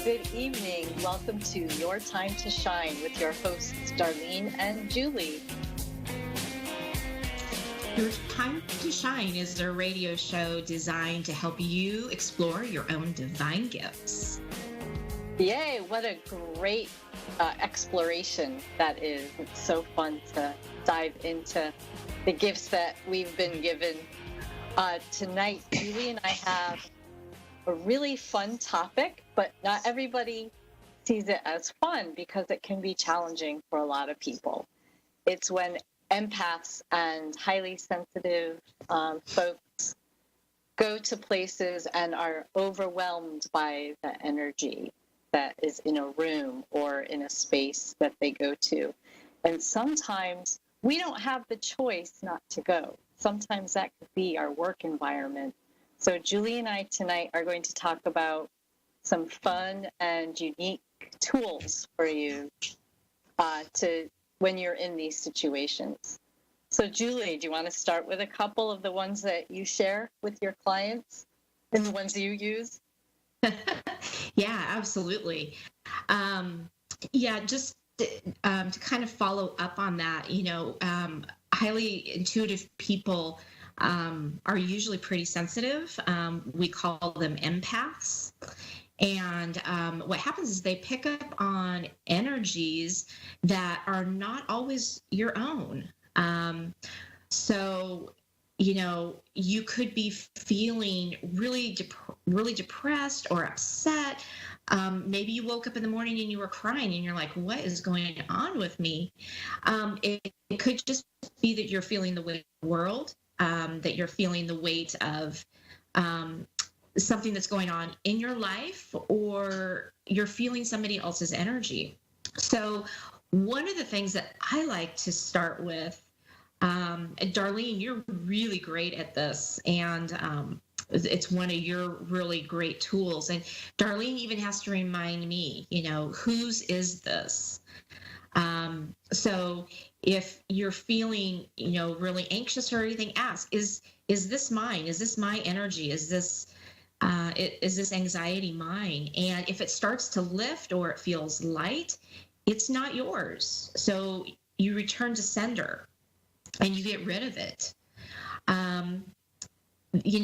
Good evening. Welcome to Your Time to Shine with your hosts, Darlene and Julie. Your Time to Shine is a radio show designed to help you explore your own divine gifts. Yay, what a great exploration that is. It's so fun to dive into the gifts that we've been given. Tonight, Julie and I have a really fun topic, but not everybody sees it as fun because it can be challenging for a lot of people. It's when empaths and highly sensitive folks go to places and are overwhelmed by the energy that is in a room or in a space that they go to. And sometimes we don't have the choice not to go. Sometimes that could be our work environment. So Julie and I tonight are going to talk about some fun and unique tools for you to when you're in these situations. So Julie, do you want to start with a couple of the ones that you share with your clients and the ones you use? Yeah, absolutely. Just to kind of follow up on that, highly intuitive people are usually pretty sensitive. We call them empaths. And what happens is they pick up on energies that are not always your own. You could be feeling really depressed or upset. Maybe you woke up in the morning and you were crying and you're like, what is going on with me? It could just be that you're feeling the weight of the world, that you're feeling the weight of something that's going on in your life, or you're feeling somebody else's energy. So one of the things that I like to start with, and Darlene, you're really great at this, and it's one of your really great tools. And Darlene even has to remind me, whose is this? So if you're feeling, really anxious or anything, ask, is this mine? Is this my energy? Is this anxiety mine? And if it starts to lift or it feels light, it's not yours. So you return to sender and you get rid of it.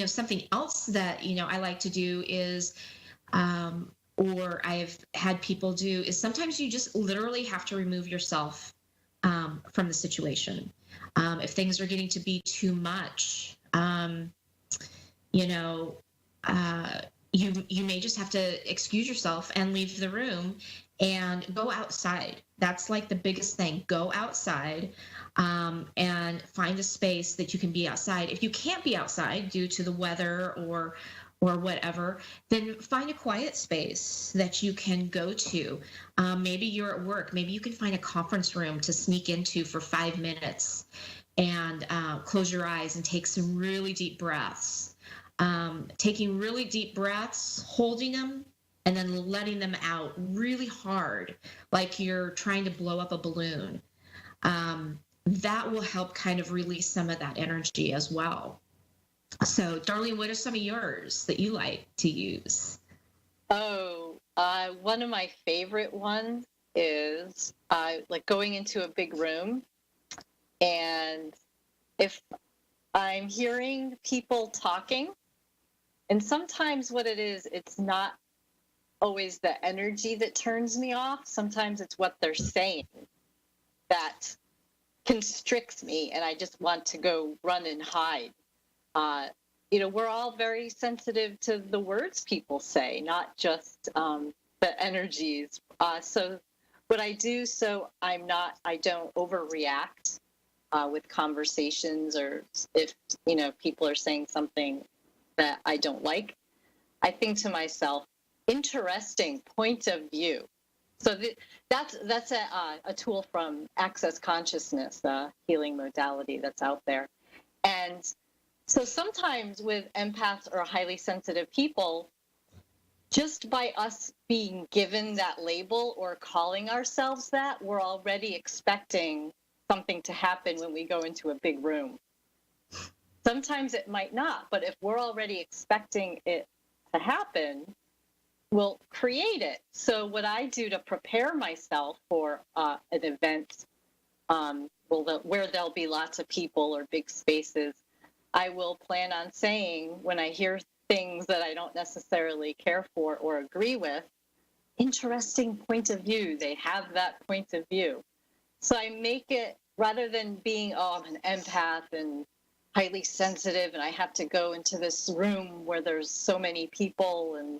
Something else that, I like to do is, or I've had people do, is sometimes you just literally have to remove yourself from the situation. If things are getting to be too much, you may just have to excuse yourself and leave the room and go outside. That's like the biggest thing. Go outside and find a space that you can be outside. If you can't be outside due to the weather or whatever, then find a quiet space that you can go to. Maybe you're at work. Maybe you can find a conference room to sneak into for 5 minutes and close your eyes and take some really deep breaths. Taking really deep breaths, holding them, and then letting them out really hard, like you're trying to blow up a balloon. That will help kind of release some of that energy as well. So, Darlene, what are some of yours that you like to use? Oh, one of my favorite ones is like going into a big room, and if I'm hearing people talking, and sometimes what it is, it's not always the energy that turns me off. Sometimes it's what they're saying that constricts me, and I just want to go run and hide. We're all very sensitive to the words people say, not just the energies. So what I do, so I don't overreact with conversations, or if, people are saying something that I don't like, I think to myself, interesting point of view. So that's a tool from Access Consciousness, healing modality that's out there. And so sometimes with empaths or highly sensitive people, just by us being given that label or calling ourselves that, we're already expecting something to happen when we go into a big room. Sometimes it might not, but if we're already expecting it to happen, will create it. So what I do to prepare myself for an event, where there'll be lots of people or big spaces, I will plan on saying when I hear things that I don't necessarily care for or agree with, interesting point of view. They have that point of view. So I make it, rather than being, oh, I'm an empath and highly sensitive and I have to go into this room where there's so many people. And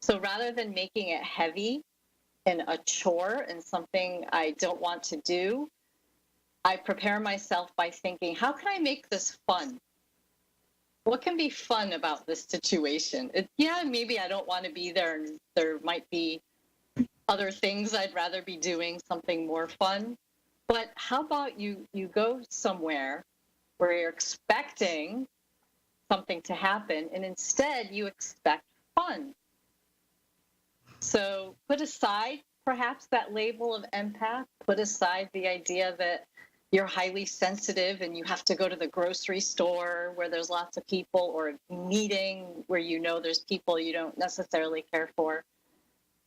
so rather than making it heavy and a chore and something I don't want to do, I prepare myself by thinking, how can I make this fun? What can be fun about this situation? Yeah, maybe I don't want to be there and there might be other things I'd rather be doing, something more fun. But how about you go somewhere where you're expecting something to happen and instead you expect fun. So put aside perhaps that label of empath, put aside the idea that you're highly sensitive and you have to go to the grocery store where there's lots of people, or a meeting where you know there's people you don't necessarily care for.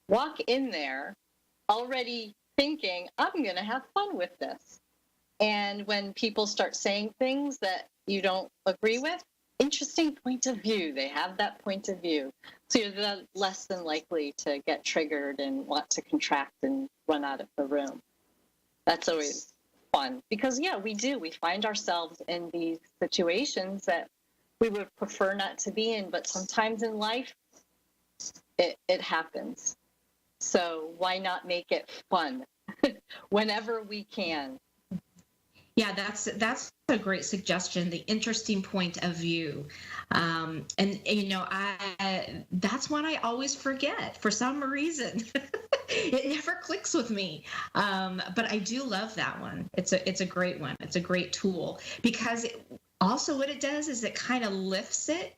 Walk in there already thinking, I'm going to have fun with this. And when people start saying things that you don't agree with, interesting point of view. They have that point of view. So you're less than likely to get triggered and want to contract and run out of the room. That's always fun because, yeah, we do. We find ourselves in these situations that we would prefer not to be in, but sometimes in life, it happens. So why not make it fun whenever we can? Yeah, that's a great suggestion. The interesting point of view, and you know, that's one I always forget for some reason. It never clicks with me, but I do love that one. It's a great one. It's a great tool because also what it does is it kind of lifts it,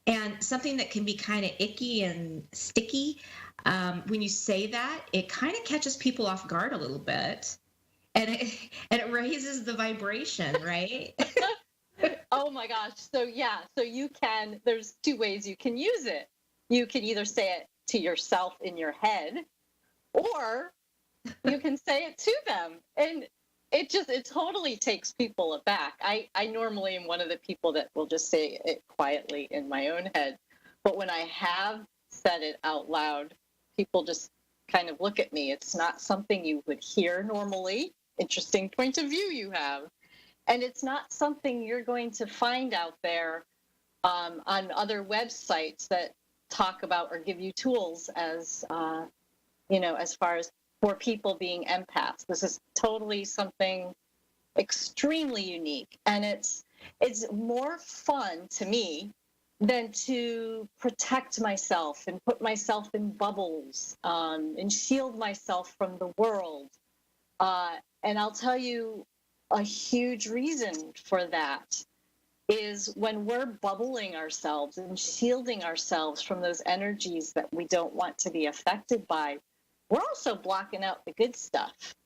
and something that can be kind of icky and sticky. When you say that, it kind of catches people off guard a little bit. And it raises the vibration, right? Oh my gosh. So yeah, so there's two ways you can use it. You can either say it to yourself in your head, or you can say it to them. And it totally takes people aback. I normally am one of the people that will just say it quietly in my own head. But when I have said it out loud, people just kind of look at me. It's not something you would hear normally. Interesting point of view you have. And it's not something you're going to find out there on other websites that talk about or give you tools as, as far as for people being empaths. This is totally something extremely unique. And it's more fun to me than to protect myself and put myself in bubbles and shield myself from the world. And I'll tell you a huge reason for that is when we're bubbling ourselves and shielding ourselves from those energies that we don't want to be affected by, we're also blocking out the good stuff.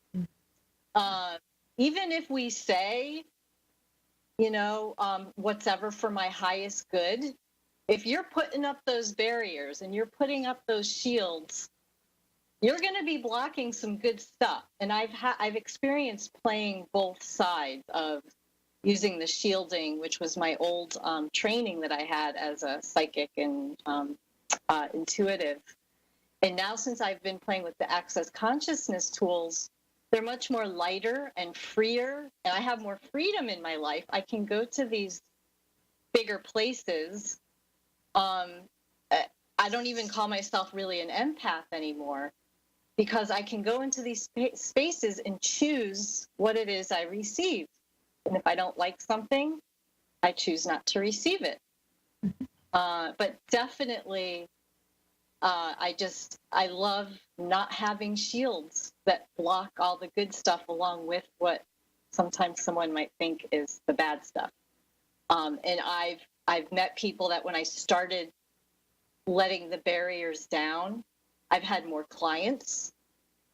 Even if we say, what's ever for my highest good, if you're putting up those barriers and you're putting up those shields, you're going to be blocking some good stuff. And I've experienced playing both sides of using the shielding, which was my old training that I had as a psychic and intuitive. And now since I've been playing with the Access Consciousness tools, they're much more lighter and freer. And I have more freedom in my life. I can go to these bigger places. I don't even call myself really an empath anymore, because I can go into these spaces and choose what it is I receive. And if I don't like something, I choose not to receive it. But definitely, I love not having shields that block all the good stuff along with what sometimes someone might think is the bad stuff. And I've met people that when I started letting the barriers down, I've had more clients,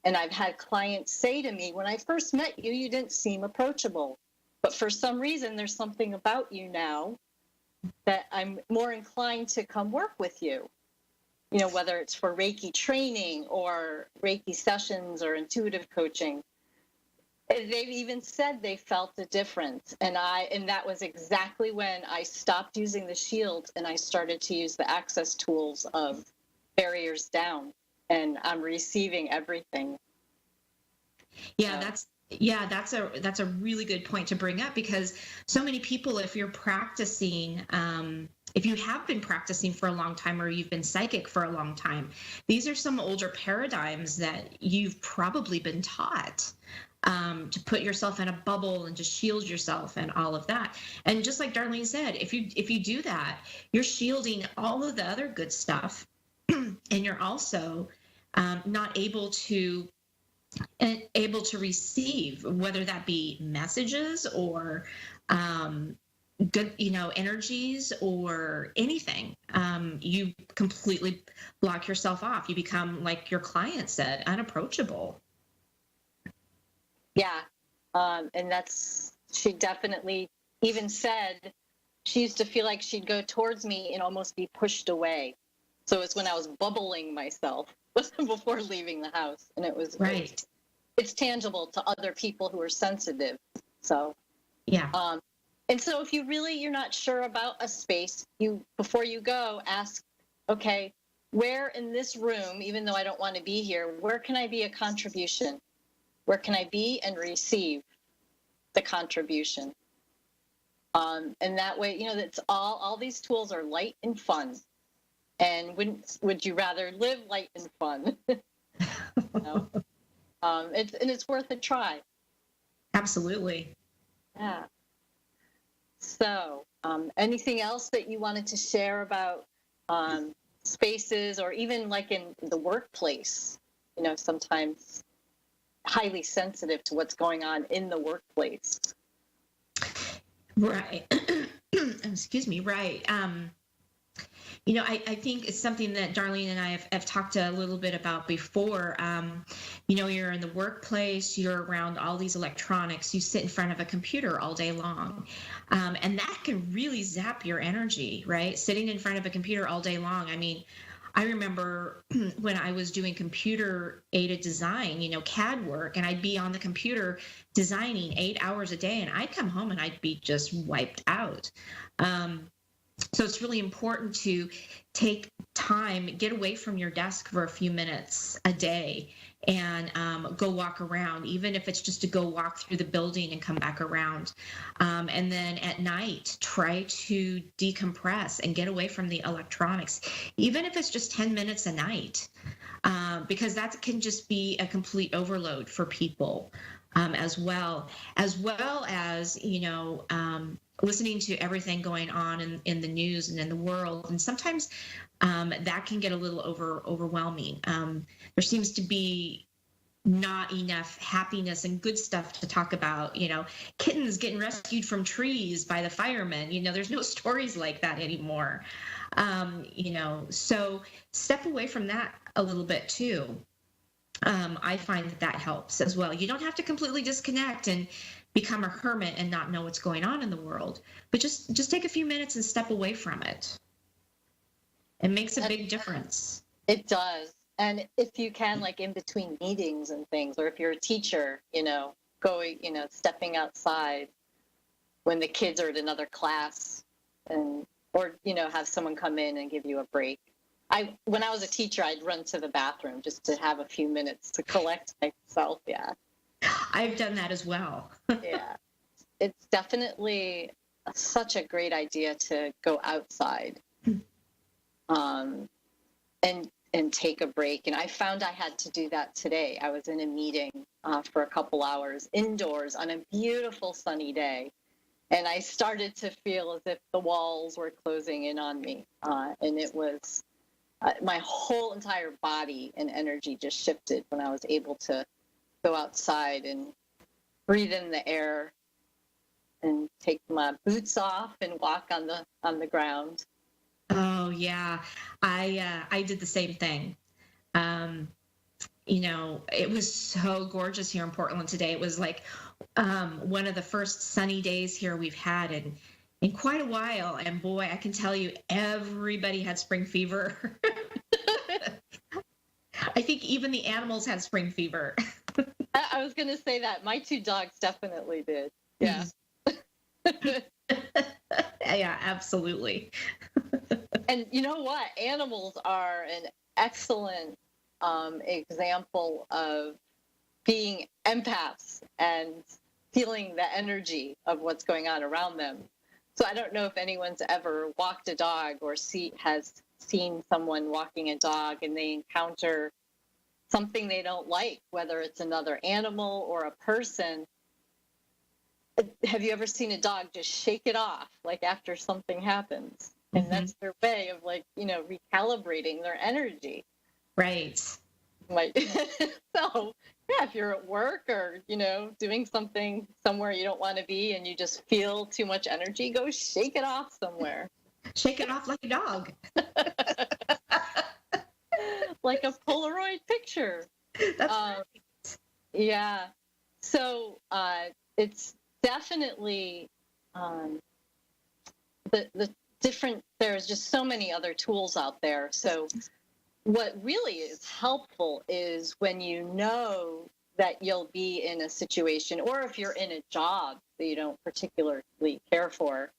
and I've had clients say to me, when I first met you, you didn't seem approachable, but for some reason, there's something about you now that I'm more inclined to come work with you. whether it's for Reiki training or Reiki sessions or intuitive coaching, they've even said they felt the difference. And that was exactly when I stopped using the shield and I started to use the access tools of barriers down, and I'm receiving everything. Yeah, that's a really good point to bring up, because so many people, if you're practicing, if you have been practicing for a long time or you've been psychic for a long time, these are some older paradigms that you've probably been taught, to put yourself in a bubble and to shield yourself and all of that. And just like Darlene said, if you do that, you're shielding all of the other good stuff, and you're also not able to receive, whether that be messages or good, energies or anything. You completely block yourself off. You become, like your client said, unapproachable. Yeah. And she definitely even said she used to feel like she'd go towards me and almost be pushed away. So it's when I was bubbling myself before leaving the house. And it was right. It's tangible to other people who are sensitive. So, yeah. And so if you're not sure about a space, before you go, ask, okay, where in this room, even though I don't want to be here, where can I be a contribution? Where can I be and receive the contribution? And that way, that's all these tools are light and fun. And would you rather live light and fun? It's worth a try. Absolutely. Yeah. So, anything else that you wanted to share about spaces, or even like in the workplace? Sometimes highly sensitive to what's going on in the workplace. Right. Excuse me. Right. I think it's something that Darlene and I have talked a little bit about before. You're in the workplace, you're around all these electronics, you sit in front of a computer all day long. And that can really zap your energy, right? Sitting in front of a computer all day long. I mean, I remember when I was doing computer-aided design, CAD work, and I'd be on the computer designing 8 hours a day, and I'd come home and I'd be just wiped out. So it's really important to take time, get away from your desk for a few minutes a day, and go walk around, even if it's just to go walk through the building and come back around. And then at night, try to decompress and get away from the electronics, even if it's just 10 minutes a night, because that can just be a complete overload for people, as well as listening to everything going on in the news and in the world. And sometimes that can get a little overwhelming. There seems to be not enough happiness and good stuff to talk about. Kittens getting rescued from trees by the firemen. There's no stories like that anymore. So step away from that a little bit too. I find that helps as well. You don't have to completely disconnect and become a hermit and not know what's going on in the world, but just take a few minutes and step away from it. It makes a big difference. It does. And if you can, like in between meetings and things, or if you're a teacher, going, stepping outside when the kids are at another class, or have someone come in and give you a break. When I was a teacher, I'd run to the bathroom just to have a few minutes to collect myself. Yeah. I've done that as well. Yeah. It's definitely such a great idea to go outside, and take a break. And I found I had to do that today. I was in a meeting for a couple hours indoors on a beautiful sunny day. And I started to feel as if the walls were closing in on me. And it was my whole entire body and energy just shifted when I was able to go outside and breathe in the air and take my boots off and walk on the ground. Oh yeah, I did the same thing. It was so gorgeous here in Portland today. It was like one of the first sunny days here we've had in quite a while. And boy, I can tell you, everybody had spring fever. I think even the animals had spring fever. I was going to say that. My two dogs definitely did. Yeah. Yeah, absolutely. And you know what? Animals are an excellent example of being empaths and feeling the energy of what's going on around them. So I don't know if anyone's ever walked a dog or has seen someone walking a dog and they encounter something they don't like, whether it's another animal or a person. Have you ever seen a dog just shake it off, like after something happens? And that's their way of, like, recalibrating their energy. Right. Like, so yeah, if you're at work or, doing something somewhere you don't want to be and you just feel too much energy, go shake it off somewhere. Shake it off like a dog. Like a Polaroid picture. That's right. Yeah. So it's definitely the different, there's just so many other tools out there. So what really is helpful is when you know that you'll be in a situation, or if you're in a job that you don't particularly care for,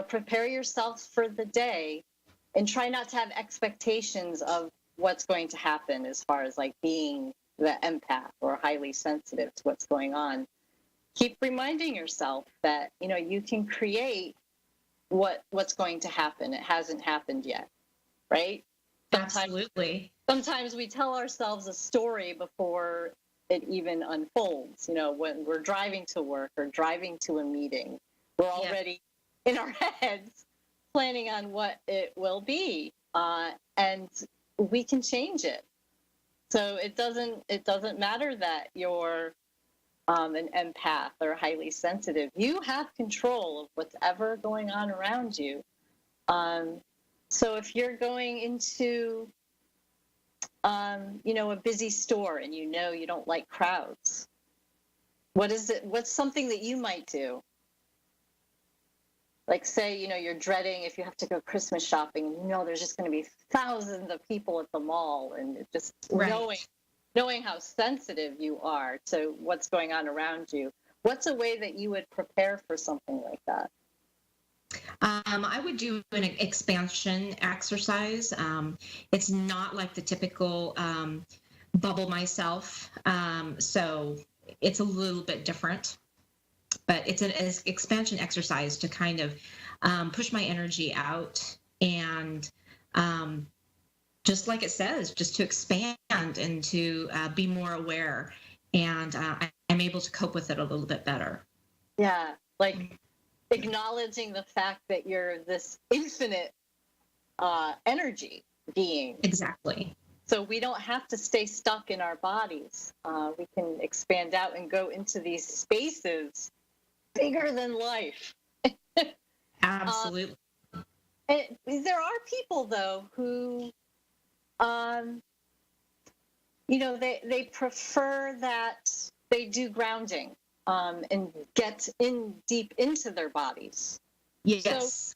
prepare yourself for the day and try not to have expectations of what's going to happen as far as like being the empath or highly sensitive to what's going on. Keep reminding yourself that, you can create what's going to happen. It hasn't happened yet, right? Absolutely. Sometimes we tell ourselves a story before it even unfolds. When we're driving to work or driving to a meeting, we're already in our heads planning on what it will be, and we can change it. So it doesn't matter that you're an empath or highly sensitive. You have control of what's ever going on around you. So if you're going into, a busy store and you don't like crowds, what's something that you might do? Like, say, you're dreading if you have to go Christmas shopping and there's just going to be thousands of people at the mall, and just knowing how sensitive you are to what's going on around you. What's a way that you would prepare for something like that? I would do an expansion exercise. It's not like the typical bubble myself. So it's a little bit different, but it's an expansion exercise to kind of push my energy out and just like it says, just to expand and to be more aware. And I'm able to cope with it a little bit better. Yeah, like acknowledging the fact that you're this infinite energy being. Exactly. So we don't have to stay stuck in our bodies. We can expand out and go into these spaces bigger than life. Absolutely. And there are people, though, who, they prefer that they do grounding and get in deep into their bodies. Yes. So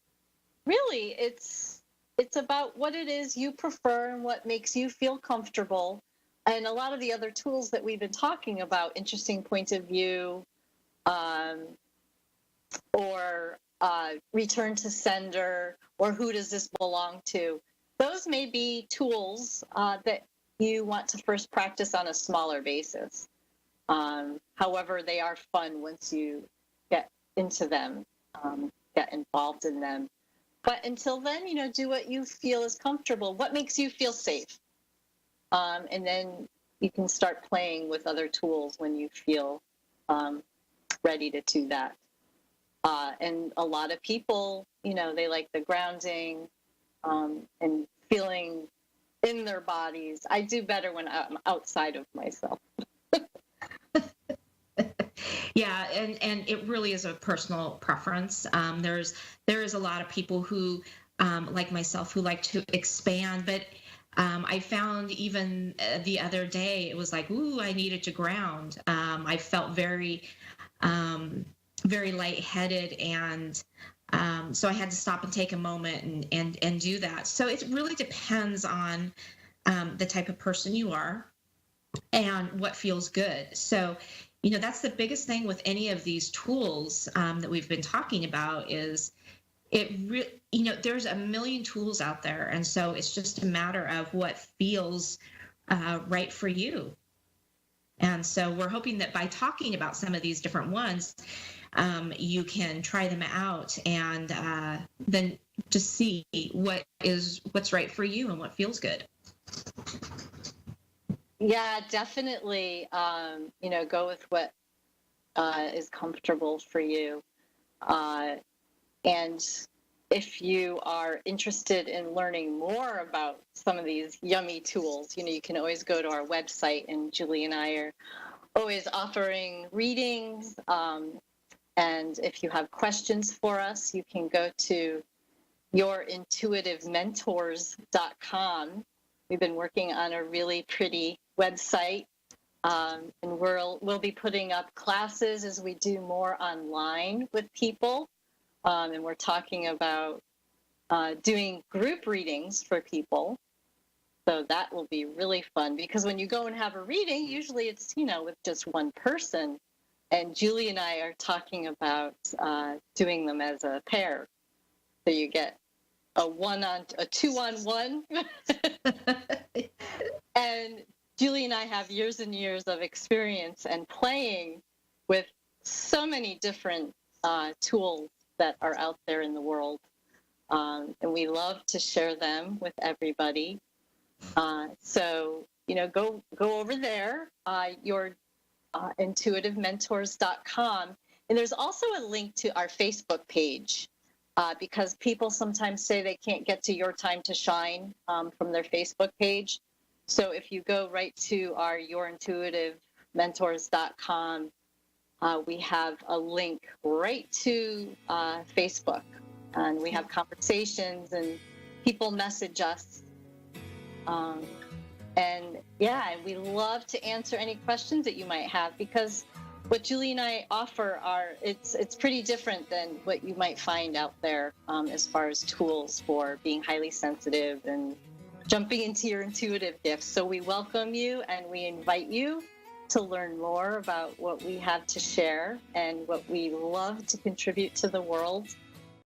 really, it's about what it is you prefer and what makes you feel comfortable. And a lot of the other tools that we've been talking about, interesting point of view, or return to sender, or who does this belong to? Those may be tools that you want to first practice on a smaller basis. However, they are fun once you get into them, get involved in them. But until then, do what you feel is comfortable. What makes you feel safe? And then you can start playing with other tools when you feel ready to do that. And a lot of people, they like the grounding and feeling in their bodies. I do better when I'm outside of myself. Yeah, and it really is a personal preference. There is a lot of people who, like myself, who like to expand, but I found even the other day it was like, ooh, I needed to ground. I felt very, very lightheaded, and so I had to stop and take a moment and do that. So it really depends on the type of person you are, and what feels good. So, that's the biggest thing with any of these tools that we've been talking about is there's a million tools out there. And so it's just a matter of what feels right for you. And so we're hoping that by talking about some of these different ones, you can try them out and then just see what's right for you and what feels good. Yeah, definitely. Go with what is comfortable for you. And if you are interested in learning more about some of these yummy tools, you can always go to our website, and Julie and I are always offering readings. And if you have questions for us, you can go to yourintuitivementors.com. We've been working on a really pretty website, and we'll be putting up classes as we do more online with people. And we're talking about doing group readings for people. So that will be really fun, because when you go and have a reading, usually it's, with just one person. And Julie and I are talking about doing them as a pair. So you get a 2-on-1. And Julie and I have years and years of experience and playing with so many different tools that are out there in the world. And we love to share them with everybody. So, go over there, yourintuitivementors.com. And there's also a link to our Facebook page, because people sometimes say they can't get to Your Time to Shine from their Facebook page. So if you go right to our yourintuitivementors.com, we have a link right to Facebook, and we have conversations and people message us. And we love to answer any questions that you might have, because what Julie and I offer it's pretty different than what you might find out there as far as tools for being highly sensitive and jumping into your intuitive gifts. So we welcome you, and we invite you to learn more about what we have to share and what we love to contribute to the world.